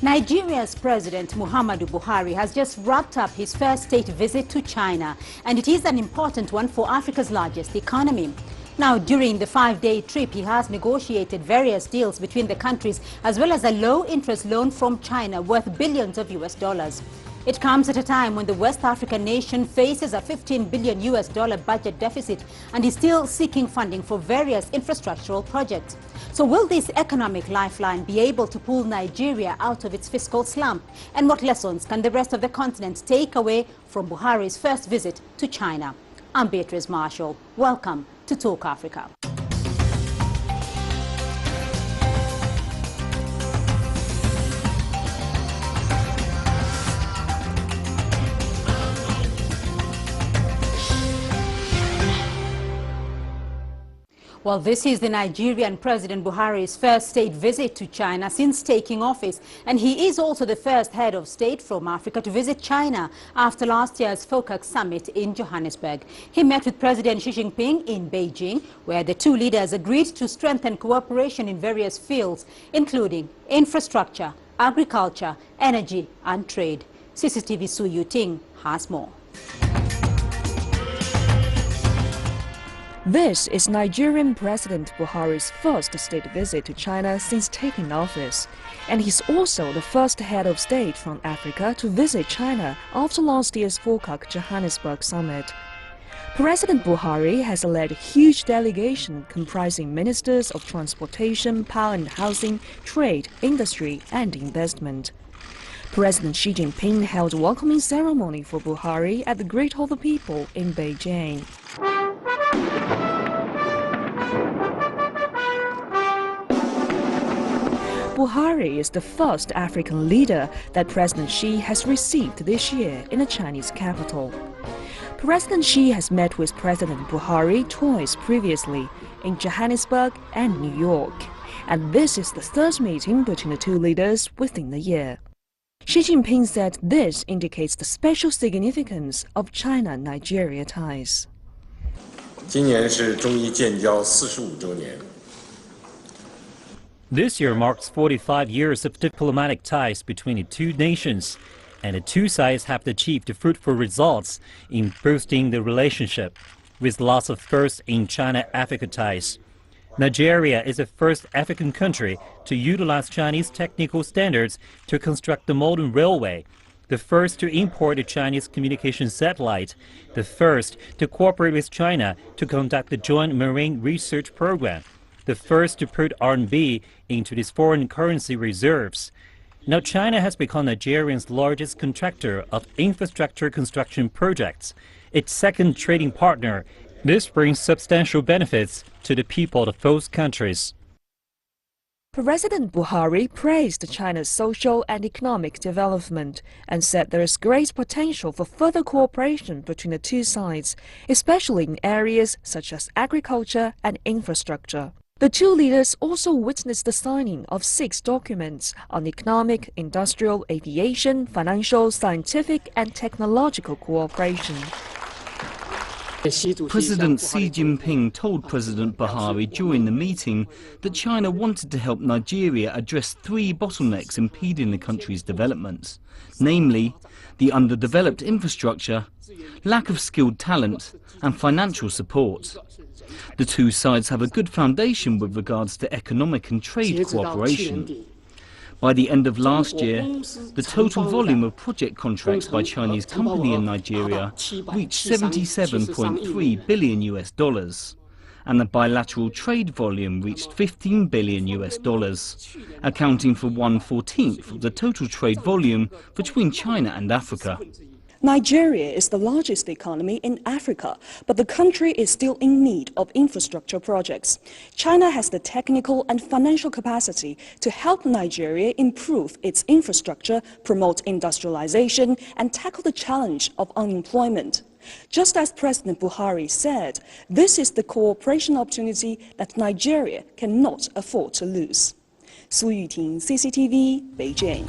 Nigeria's President Muhammadu Buhari has just wrapped up his first state visit to China, and it is an important one for Africa's largest economy. Now, during the 5-day trip, he has negotiated various deals between the countries, as well as a low-interest loan from China worth billions of US dollars. It comes at a time when the West African nation faces a $15 billion budget deficit and is still seeking funding for various infrastructural projects. So will this economic lifeline be able to pull Nigeria out of its fiscal slump? And what lessons can the rest of the continent take away from Buhari's first visit to China? I'm Beatrice Marshall. Welcome to Talk Africa. Well, this is the Nigerian President Buhari's first state visit to China since taking office, and he is also the first head of state from Africa to visit China after last year's FOCAC summit in Johannesburg. He met with President Xi Jinping in Beijing, where the two leaders agreed to strengthen cooperation in various fields, including infrastructure, agriculture, energy and trade. CCTV Su Yuting has more. This is Nigerian President Buhari's first state visit to China since taking office, and he's also the first head of state from Africa to visit China after last year's FOCAC Johannesburg summit. President Buhari has led a huge delegation comprising ministers of transportation, power and housing, trade, industry and investment. President Xi Jinping held a welcoming ceremony for Buhari at the Great Hall of the People in Beijing. Buhari is the first African leader that President Xi has received this year in the Chinese capital. President Xi has met with President Buhari twice previously in Johannesburg and New York, and this is the third meeting between the two leaders within the year. Xi Jinping said this indicates the special significance of China-Nigeria ties. 今年是中伊建交45周年。 This year marks 45 years of diplomatic ties between the two nations, and the two sides have achieved fruitful results in boosting the relationship, with lots of firsts in China-Africa ties. Nigeria is the first African country to utilize Chinese technical standards to construct the modern railway, the first to import a Chinese communication satellite, the first to cooperate with China to conduct the joint marine research program, the first to put RMB into its foreign currency reserves. Now China has become Nigeria's largest contractor of infrastructure construction projects, its second trading partner. This brings substantial benefits to the people of both countries. President Buhari praised China's social and economic development and said there is great potential for further cooperation between the two sides, especially in areas such as agriculture and infrastructure. The two leaders also witnessed the signing of 6 documents on economic, industrial, aviation, financial, scientific and technological cooperation. President Xi Jinping told President Buhari during the meeting that China wanted to help Nigeria address 3 bottlenecks impeding the country's development, namely the underdeveloped infrastructure, lack of skilled talent and financial support. The two sides have a good foundation with regards to economic and trade cooperation. By the end of last year, the total volume of project contracts by Chinese companies in Nigeria reached $77.3 billion US dollars, and the bilateral trade volume reached $15 billion US dollars, accounting for 1/14 of the total trade volume between China and Africa. Nigeria is the largest economy in Africa, but the country is still in need of infrastructure projects. China has the technical and financial capacity to help Nigeria improve its infrastructure, promote industrialization, and tackle the challenge of unemployment. Just as President Buhari said, this is the cooperation opportunity that Nigeria cannot afford to lose. Su Yuting, CCTV, Beijing.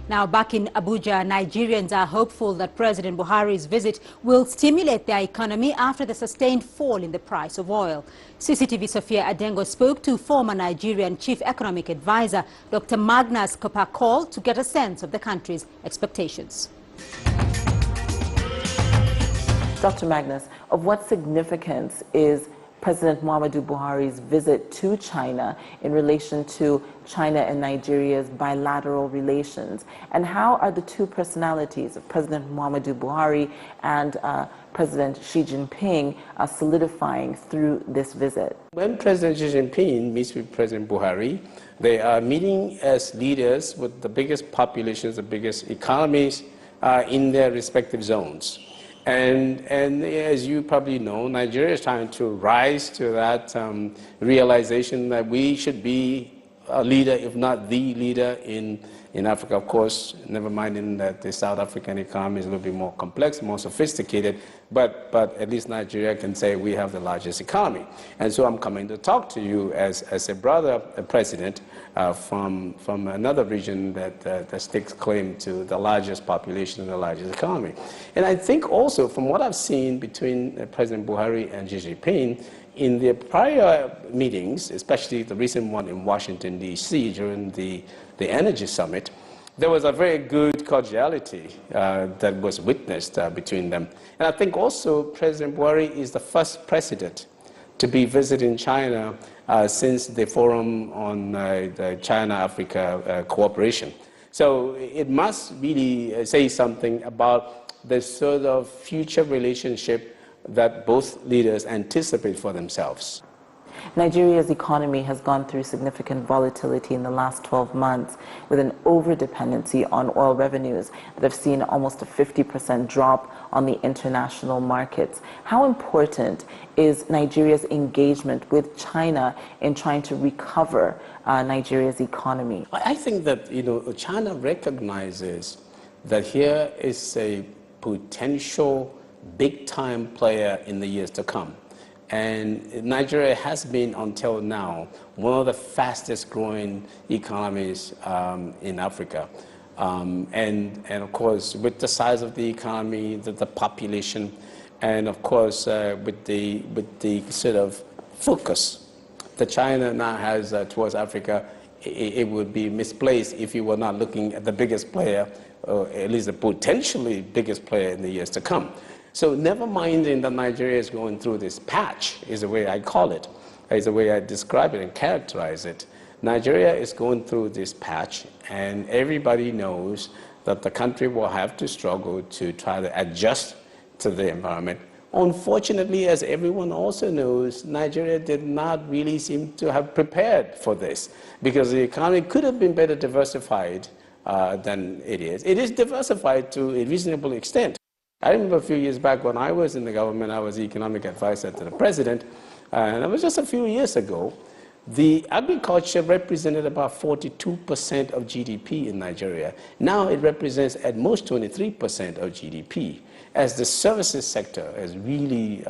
Now, back in Abuja, Nigerians are hopeful that President Buhari's visit will stimulate their economy after the sustained fall in the price of oil. CCTV Sophia Adengo spoke to former Nigerian Chief Economic Advisor Dr. Magnus Copper to get a sense of the country's expectations. Dr. Magnus, of what significance is President Muhammadu Buhari's visit to China in relation to China and Nigeria's bilateral relations? And how are the two personalities of President Muhammadu Buhari and President Xi Jinping solidifying through this visit? When President Xi Jinping meets with President Buhari, they are meeting as leaders with the biggest populations, the biggest economies in their respective zones. And as you probably know, Nigeria is trying to rise to that realization that we should be a leader, if not the leader, in Africa. Of course, never minding that the South African economy is a little bit more complex, more sophisticated, but at least Nigeria can say we have the largest economy. And so I'm coming to talk to you as a brother, a president from another region that stakes claim to the largest population and the largest economy. And I think also from what I've seen between President Buhari and Xi Jinping, in the prior meetings, especially the recent one in Washington, D.C. during the Energy Summit, there was a very good cordiality that was witnessed between them. And I think also President Buhari is the first president to be visiting China since the Forum on the China-Africa Cooperation. So it must really say something about the sort of future relationship that both leaders anticipate for themselves. Nigeria's economy has gone through significant volatility in the last 12 months with an over-dependency on oil revenues that have seen almost a 50% drop on the international markets. How important is Nigeria's engagement with China in trying to recover Nigeria's economy? I think that China recognizes that here is a potential big-time player in the years to come. And Nigeria has been, until now, one of the fastest growing economies in Africa. And of course, with the size of the economy, the population, and of course, with the sort of focus that China now has towards Africa, it would be misplaced if you were not looking at the biggest player, or at least the potentially biggest player in the years to come. So never minding that Nigeria is going through this patch, is the way I call it, is the way I describe it and characterize it. Nigeria is going through this patch, and everybody knows that the country will have to struggle to try to adjust to the environment. Unfortunately, as everyone also knows, Nigeria did not really seem to have prepared for this, because the economy could have been better diversified than it is. It is diversified to a reasonable extent. I remember a few years back when I was in the government, I was the economic advisor to the president, and it was just a few years ago. The agriculture represented about 42% of GDP in Nigeria. Now it represents at most 23% of GDP, as the services sector has really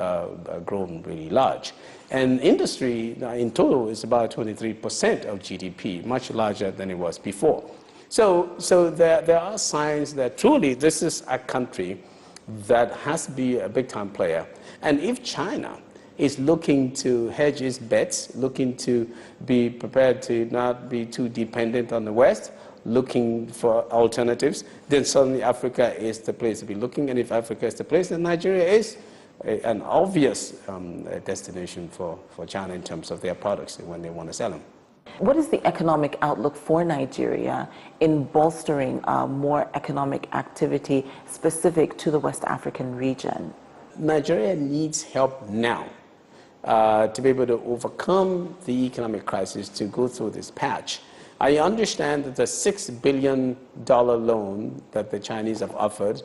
grown really large. And industry in total is about 23% of GDP, much larger than it was before. So there are signs that truly this is a country that has to be a big-time player. And if China is looking to hedge its bets, looking to be prepared to not be too dependent on the West, looking for alternatives, then suddenly Africa is the place to be looking. And if Africa is the place, then Nigeria is an obvious destination for China in terms of their products when they want to sell them. What is the economic outlook for Nigeria in bolstering more economic activity specific to the West African region? Nigeria needs help now to be able to overcome the economic crisis, to go through this patch. I understand that the $6 billion loan that the Chinese have offered,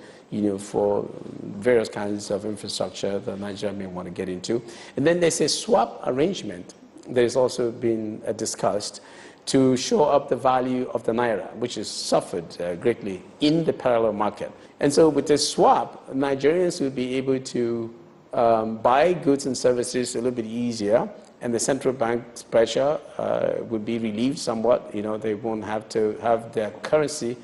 for various kinds of infrastructure that Nigeria may want to get into. And then there's a swap arrangement that has also been discussed to shore up the value of the naira, which has suffered greatly in the parallel market. And so with this swap, Nigerians will be able to buy goods and services a little bit easier, and the central bank's pressure will be relieved somewhat. They won't have to have their currency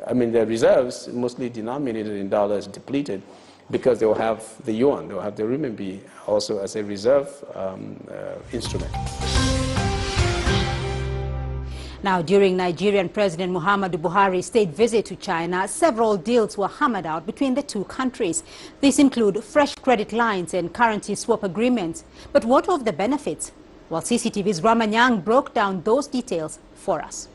I mean, their reserves, mostly denominated in dollars, depleted because they will have the yuan, they will have the renminbi also as a reserve instrument. Now, during Nigerian President Muhammadu Buhari's state visit to China, several deals were hammered out between the two countries. These include fresh credit lines and currency swap agreements. But what of the benefits? Well, CCTV's Ramanyang broke down those details for us.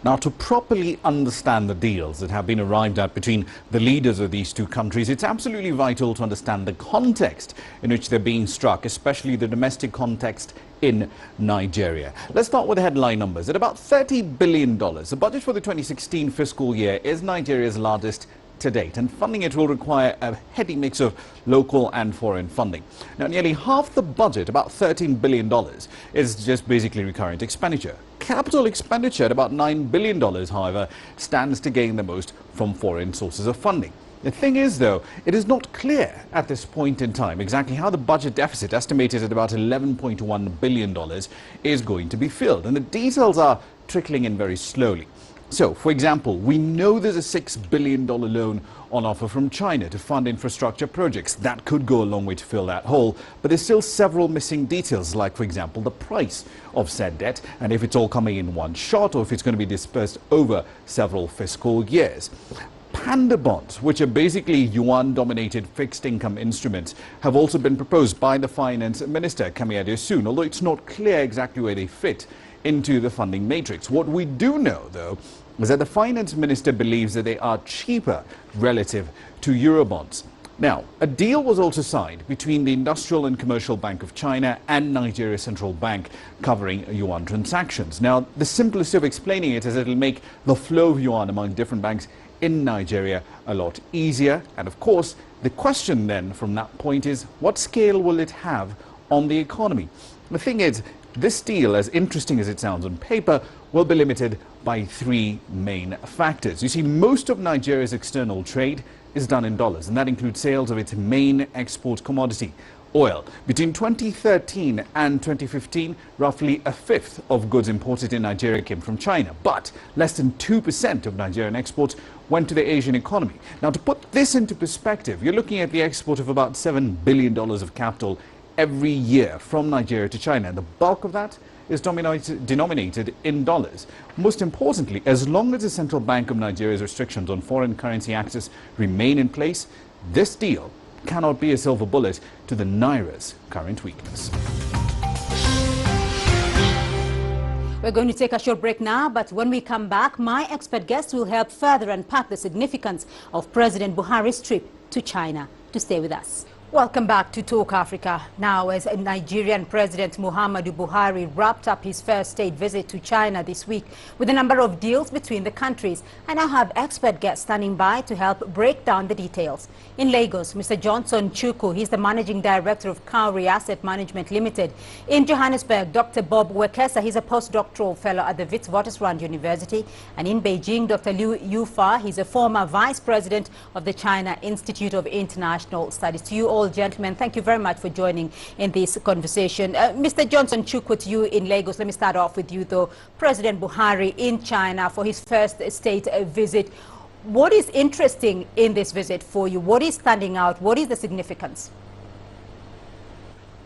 Now, to properly understand the deals that have been arrived at between the leaders of these two countries, it's absolutely vital to understand the context in which they're being struck, especially the domestic context in Nigeria. Let's start with the headline numbers. At about $30 billion, the budget for the 2016 fiscal year is Nigeria's largest to date, and funding it will require a heady mix of local and foreign funding. Now, nearly half the budget, about $13 billion, is just basically recurrent expenditure. Capital expenditure at about $9 billion, however, stands to gain the most from foreign sources of funding. The thing is, though, it is not clear at this point in time exactly how the budget deficit, estimated at about $11.1 billion, is going to be filled, and the details are trickling in very slowly. So, for example, we know there's a $6 billion loan on offer from China to fund infrastructure projects. That could go a long way to fill that hole, but there's still several missing details, like, for example, the price of said debt, and if it's all coming in one shot or if it's going to be dispersed over several fiscal years. Panda bonds, which are basically yuan-dominated fixed-income instruments, have also been proposed by the Finance Minister, Kamiade Soon, although it's not clear exactly where they fit into the funding matrix. What we do know, though, is that the Finance Minister believes that they are cheaper relative to Eurobonds. Now, a deal was also signed between the Industrial and Commercial Bank of China and Nigeria Central Bank covering yuan transactions. Now, the simplest way of explaining it is that it will make the flow of yuan among different banks in Nigeria a lot easier. And of course, the question then from that point is, what scale will it have on the economy? The thing is, this deal, as interesting as it sounds on paper, will be limited by three main factors. You see, most of Nigeria's external trade is done in dollars, and that includes sales of its main export commodity, oil. Between 2013 and 2015, roughly a fifth of goods imported in Nigeria came from China, but less than 2% of Nigerian exports went to the Asian economy. Now, to put this into perspective, you're looking at the export of about $7 billion of capital every year from Nigeria to China, and the bulk of that is denominated in dollars. Most importantly, as long as the Central Bank of Nigeria's restrictions on foreign currency access remain in place, this deal cannot be a silver bullet to the Naira's current weakness. We're going to take a short break now, but when we come back, my expert guest will help further unpack the significance of President Buhari's trip to China. To stay with us. Welcome back to Talk Africa. Now, as Nigerian President Muhammadu Buhari wrapped up his first state visit to China this week with a number of deals between the countries, I now have expert guests standing by to help break down the details. In Lagos, Mr. Johnson Chukwu, he's the Managing Director of Cowrie Asset Management Limited. In Johannesburg, Dr. Bobboi Carti, he's a postdoctoral fellow at the Witwatersrand University. And in Beijing, Dr. Liu Yufa, he's a former Vice President of the China Institute of International Studies. To you all, gentlemen, thank you very much for joining in this conversation. Mr. Johnson Chukwu, to you in Lagos. Let me start off with you, though. President Buhari in China for his first state visit. What is interesting in this visit for you? What is standing out? What is the significance?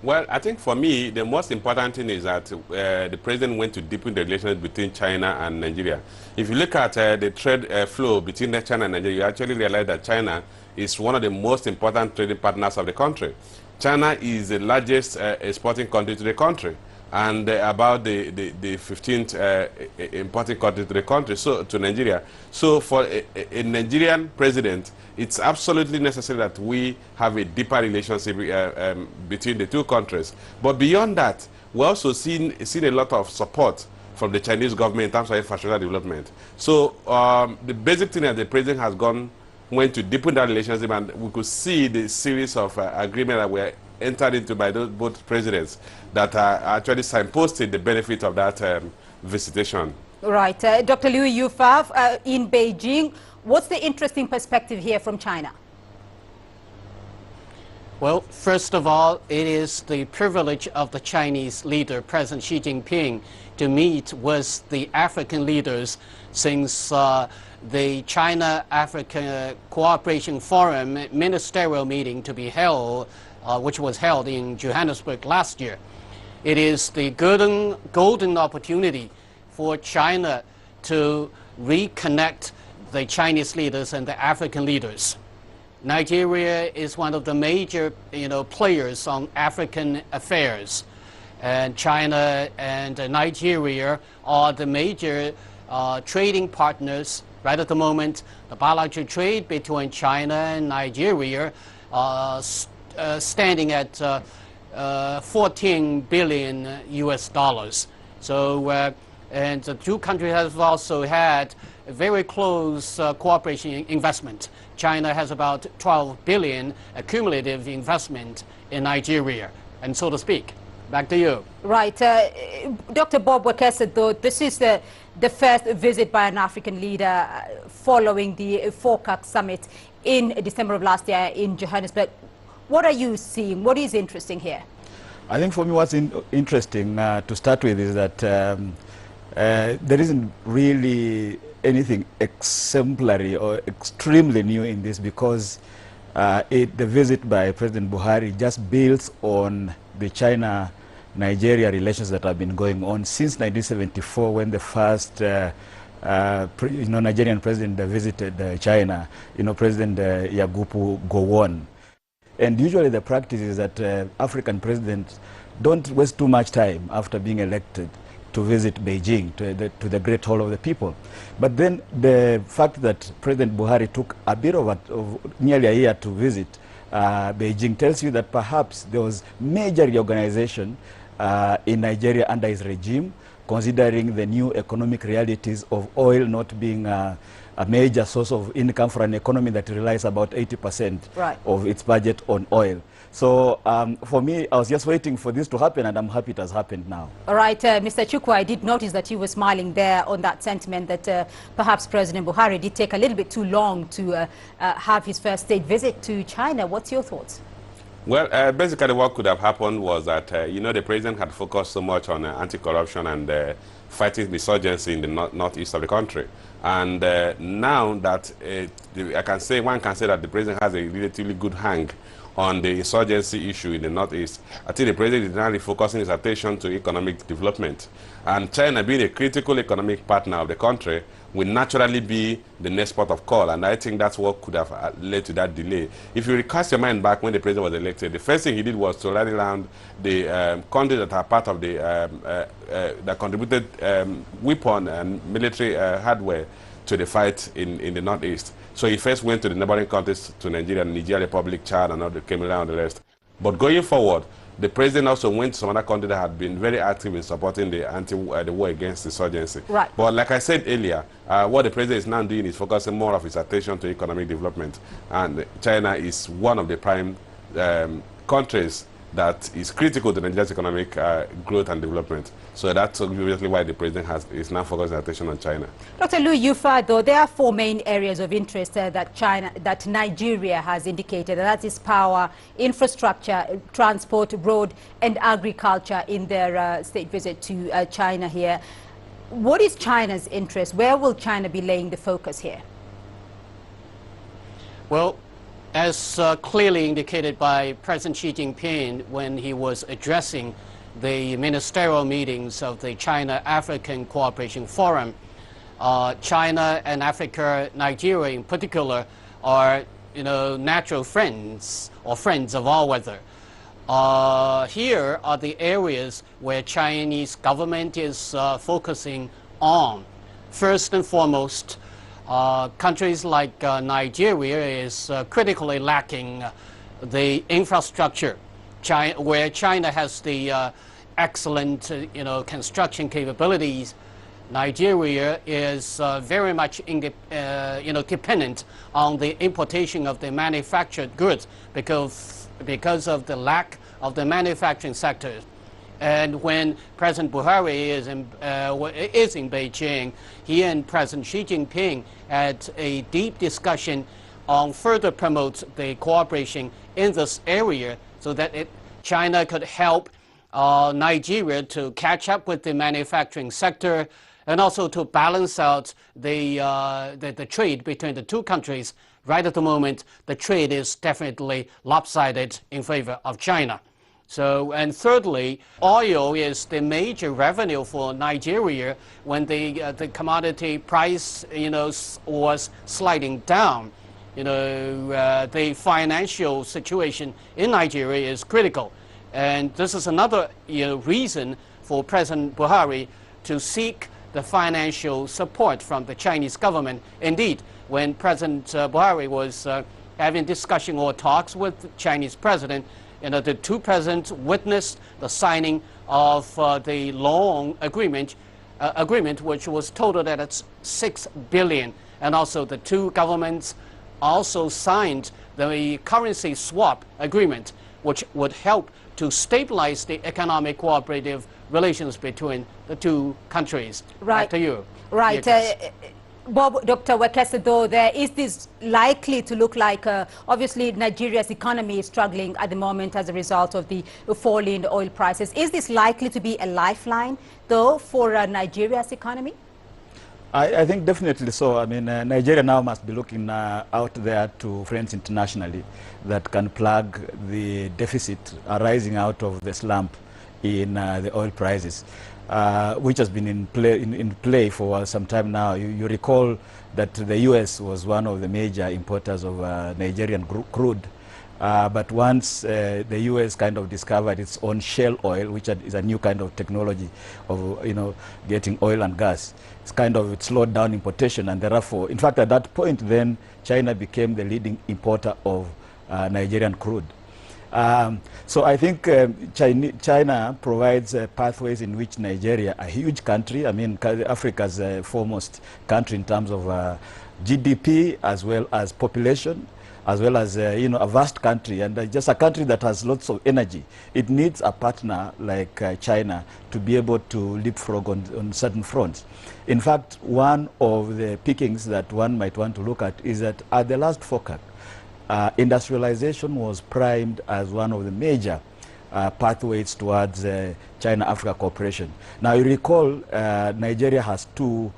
Well, I think for me, the most important thing is that the president went to deepen the relations between China and Nigeria. If you look at the trade flow between China and Nigeria, you actually realize that China is one of the most important trading partners of the country. China is the largest exporting country to the country, and about the 15th importing country to the country, so to Nigeria. So for a Nigerian president, it's absolutely necessary that we have a deeper relationship between the two countries. But beyond that, we're also seen a lot of support from the Chinese government in terms of infrastructure development. So the basic thing that the president has went to deepen that relationship, and we could see the series of agreements that were entered into by both presidents that are actually signposting the benefit of that visitation. Right. Dr. Liu Yufa, in Beijing, what's the interesting perspective here from China? Well, first of all, it is the privilege of the Chinese leader, President Xi Jinping, to meet with the African leaders since the China-Africa Cooperation Forum ministerial meeting to be held, which was held in Johannesburg last year. It is the golden opportunity for China to reconnect the Chinese leaders and the African leaders. Nigeria is one of the major, players on African affairs, and China and Nigeria are the major trading partners. Right at the moment, the bilateral trade between China and Nigeria standing at 14 billion US dollars. So, and the two countries have also had a very close cooperation investment. China has about 12 billion accumulative investment in Nigeria, and so to speak. Back to you. Right. Dr. Bobboi Carti, though, this is the first visit by an African leader following the FOCAC summit in December of last year in Johannesburg. What are you seeing? What is interesting here? I think for me what's interesting to start with is that there isn't really anything exemplary or extremely new in this, because the visit by President Buhari just builds on the China-Nigeria relations that have been going on since 1974, when the first Nigerian president visited China, President Yakubu Gowon. And usually the practice is that African presidents don't waste too much time after being elected to visit Beijing, to the great hall of the people. But then the fact that President Buhari took a bit of nearly a year to visit Beijing tells you that perhaps there was major reorganization in Nigeria under his regime, considering the new economic realities of oil not being a major source of income for an economy that relies about 80% of its budget on oil. So for me, I was just waiting for this to happen, and I'm happy it has happened now. All right, Mr. Chukwu, I did notice that you were smiling there on that sentiment that perhaps President Buhari did take a little bit too long to have his first state visit to China. What's your thoughts? Well, basically what could have happened was that, the president had focused so much on anti-corruption and fighting insurgency in the northeast of the country. And now that one can say that the president has a relatively good hang on the insurgency issue in the northeast, I think the president is now refocusing his attention to economic development. And China, being a critical economic partner of the country, will naturally be the next port of call, and I think that's what could have led to that delay. If you recast your mind back when the president was elected, the first thing he did was to rally around the countries that are part of the that contributed weapon and military hardware to the fight in the northeast. So he first went to the neighboring countries, to Nigeria, Niger Republic, Chad, and all the Cameroon and the rest. But going forward, the president also went to some other countries that had been very active in supporting the war against insurgency. Right. But like I said earlier, what the president is now doing is focusing more of his attention to economic development. And China is one of the prime countries that is critical to Nigeria's economic growth and development. So that's obviously why the president is now focusing attention on China. Dr. Lu Yufa, though, there are four main areas of interest that Nigeria has indicated, and that is power, infrastructure, transport, road, and agriculture in their state visit to China here. What is China's interest? Where will China be laying the focus here? Well, as clearly indicated by President Xi Jinping when he was addressing the ministerial meetings of the China-African Cooperation Forum, China and Africa, Nigeria in particular, are natural friends, or friends of all weather. Here are the areas where Chinese government is focusing on. First and foremost, countries like Nigeria is critically lacking the infrastructure, where China has the excellent construction capabilities. Nigeria is very much dependent on the importation of the manufactured goods because of the lack of the manufacturing sector. And when President Buhari is in Beijing, he and President Xi Jinping had a deep discussion on further promote the cooperation in this area so that China could help Nigeria to catch up with the manufacturing sector and also to balance out the trade between the two countries. Right at the moment, the trade is definitely lopsided in favor of China. So, and thirdly, oil is the major revenue for Nigeria. When the commodity price, was sliding down, the financial situation in Nigeria is critical. And this is another reason for President Buhari to seek the financial support from the Chinese government. Indeed, when President Buhari was having discussion or talks with the Chinese president, the two presidents witnessed the signing of the loan agreement, which was totaled at $6 billion. And also the two governments also signed the currency swap agreement, which would help to stabilize the economic cooperative relations between the two countries. Right. Back to you. Right. Dr. Wekesa, though, is this likely to look like, obviously Nigeria's economy is struggling at the moment as a result of the fall in oil prices. Is this likely to be a lifeline, though, for Nigeria's economy? I think definitely so. I mean, Nigeria now must be looking out there to friends internationally that can plug the deficit arising out of the slump in the oil prices, which has been in play for some time now. You recall that the U.S. was one of the major importers of Nigerian crude. But once the U.S. kind of discovered its own shale oil, which is a new kind of technology of getting oil and gas, it slowed down importation, and therefore, in fact, at that point, then China became the leading importer of Nigerian crude. So I think China provides pathways in which Nigeria, a huge country, I mean, Africa's foremost country in terms of GDP as well as population, as well as a vast country, and just a country that has lots of energy. It needs a partner like China to be able to leapfrog on certain fronts. In fact, one of the pickings that one might want to look at is that at the last FOCAC, industrialization was primed as one of the major pathways towards China-Africa cooperation. Now, you recall Nigeria has two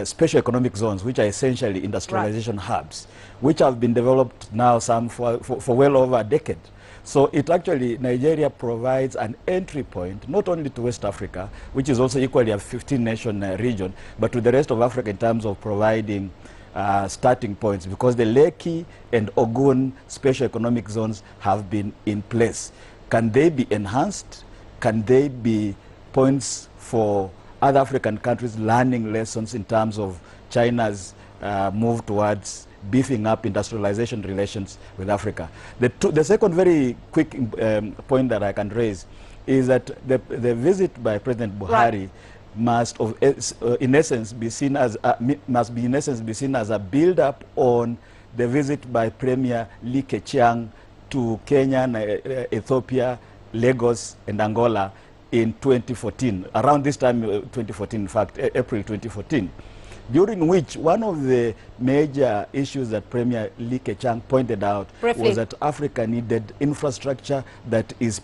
special economic zones, which are essentially industrialization hubs, which have been developed now for well over a decade. So Nigeria provides an entry point, not only to West Africa, which is also equally a 15-nation region, but to the rest of Africa in terms of providing starting points, because the Lekki and Ogun special economic zones have been in place. Can they be enhanced? Can they be points for other African countries learning lessons in terms of China's move towards beefing up industrialization relations with Africa? The second very quick point that I can raise is that the visit by President Buhari must in essence be seen as a build-up on the visit by Premier Li Keqiang to Kenya, Ethiopia, Lagos, and Angola in 2014, around this time, 2014, in fact, April 2014, during which one of the major issues that Premier Li Keqiang pointed out was that Africa needed infrastructure that is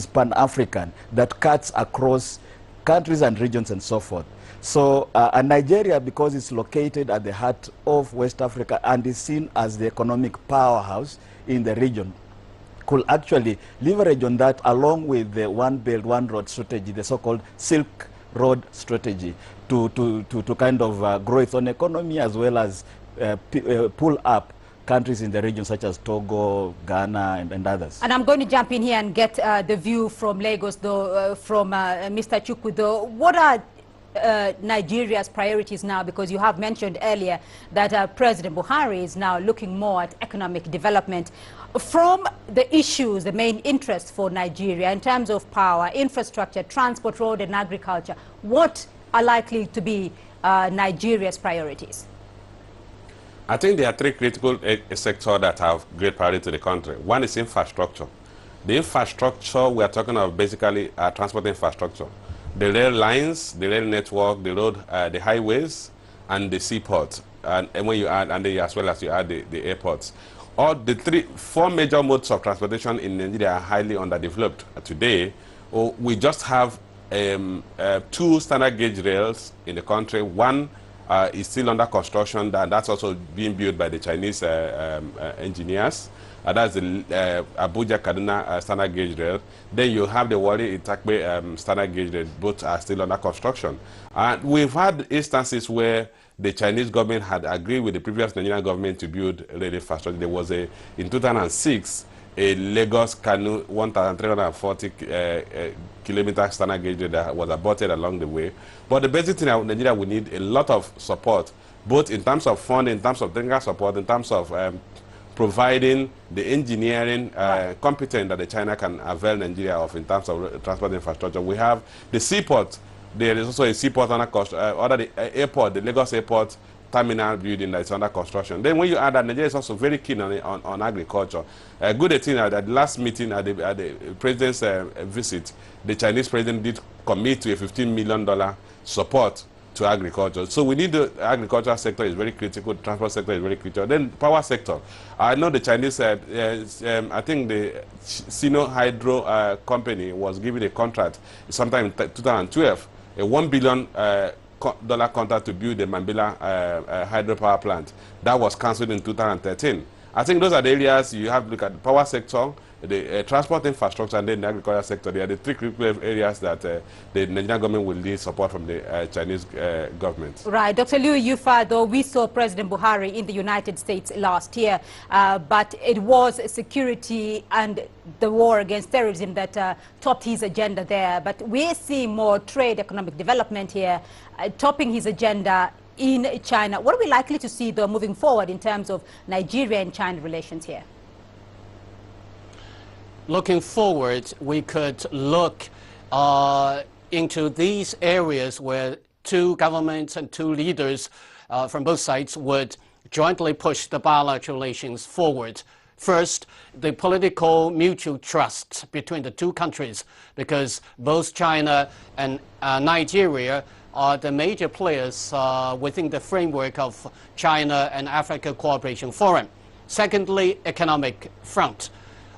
pan-African, that cuts across countries and regions and so forth. So and Nigeria, because it's located at the heart of West Africa and is seen as the economic powerhouse in the region, could actually leverage on that along with the One Belt, One Road strategy, the so-called Silk Road strategy, to kind of grow its own economy as well as pull up countries in the region such as Togo, Ghana, and others. And I'm going to jump in here and get the view from Lagos, though, from Mr. Chukwu, though. What are Nigeria's priorities now? Because you have mentioned earlier that President Buhari is now looking more at economic development. From the issues, the main interest for Nigeria in terms of power, infrastructure, transport, road, and agriculture, what are likely to be Nigeria's priorities? I think there are three critical sectors that have great priority to the country. One is infrastructure. The infrastructure we are talking about basically transport infrastructure. The rail lines, the rail network, the road, the highways, and the seaport, and when you add, and then as well as you add the airports. All the four major modes of transportation in Nigeria are highly underdeveloped today. We just have 2 standard gauge rails in the country. One is still under construction, that's also being built by the Chinese engineers. That's the Abuja-Kaduna standard gauge rail. Then you have the Warri-Itakpe standard gauge rail. Both are still under construction. And we've had instances where the Chinese government had agreed with the previous Nigerian government to build rail infrastructure. There was in 2006, a Lagos-Kano 1,340 kilometer standard gauge rail that was aborted along the way. But the basic thing in Nigeria, we need a lot of support, both in terms of funding, in terms of technical support, in terms of providing the engineering competence that the China can avail Nigeria of in terms of transport infrastructure. We have the seaport. There is also a seaport under the airport, the Lagos Airport terminal building that is under construction. Then when you add that, Nigeria is also very keen on agriculture. A good thing at the last meeting at the president's visit, the Chinese president did commit to a $15 million support to agriculture. So we need the agricultural sector is very critical, the transport sector is very critical. Then power sector. I know the Chinese, I think the Sino Hydro company was given a contract sometime in 2012, a $1 billion contract to build the Mambila hydropower plant. That was cancelled in 2013. I think those are the areas you have to look at: the power sector, the transport infrastructure, and then the agriculture sector. They are the 3 critical areas that the Nigerian government will need support from the Chinese government. Right. Dr. Liu Yufa, though, we saw President Buhari in the United States last year, but it was security and the war against terrorism that topped his agenda there. But we're seeing more trade, economic development here, topping his agenda in China. What are we likely to see, though, moving forward in terms of Nigeria and China relations here? Looking forward, we could look into these areas where 2 governments and 2 leaders from both sides would jointly push the bilateral relations forward. First, the political mutual trust between the 2 countries, because both China and Nigeria are the major players within the framework of China and Africa Cooperation Forum. Secondly, economic front.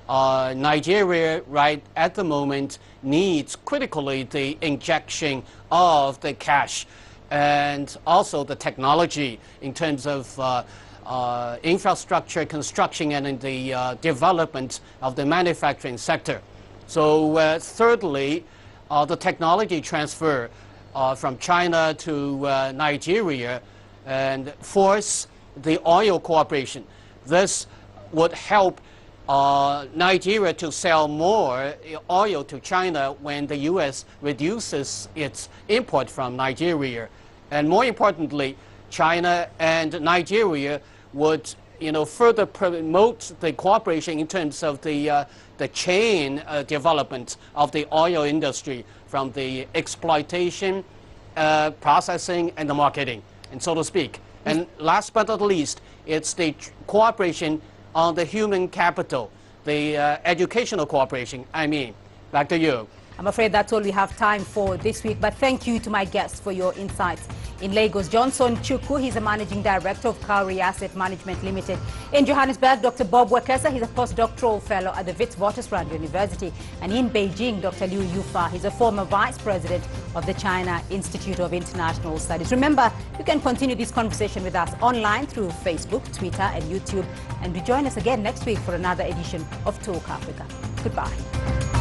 Nigeria, right at the moment, needs critically the injection of the cash and also the technology in terms of infrastructure construction and in the development of the manufacturing sector. So thirdly, the technology transfer from China to Nigeria, and fourth, the oil cooperation. This would help Nigeria to sell more oil to China when the U.S. reduces its import from Nigeria. And more importantly, China and Nigeria would further promote the cooperation in terms of the chain development of the oil industry, from the exploitation, processing, and the marketing, and so to speak. And last but not least, it's the cooperation on the human capital, the educational cooperation, Back to you. I'm afraid that's all we have time for this week, but thank you to my guests for your insights. In Lagos, Johnson Chukwu, he's a managing director of Cowrie Asset Management Limited. In Johannesburg, Dr. Bobboi Carti, he's a postdoctoral fellow at the Witwatersrand University. And in Beijing, Dr. Liu Yufa, he's a former vice president of the China Institute of International Studies. Remember, you can continue this conversation with us online through Facebook, Twitter, and YouTube. And do join us again next week for another edition of Talk Africa. Goodbye.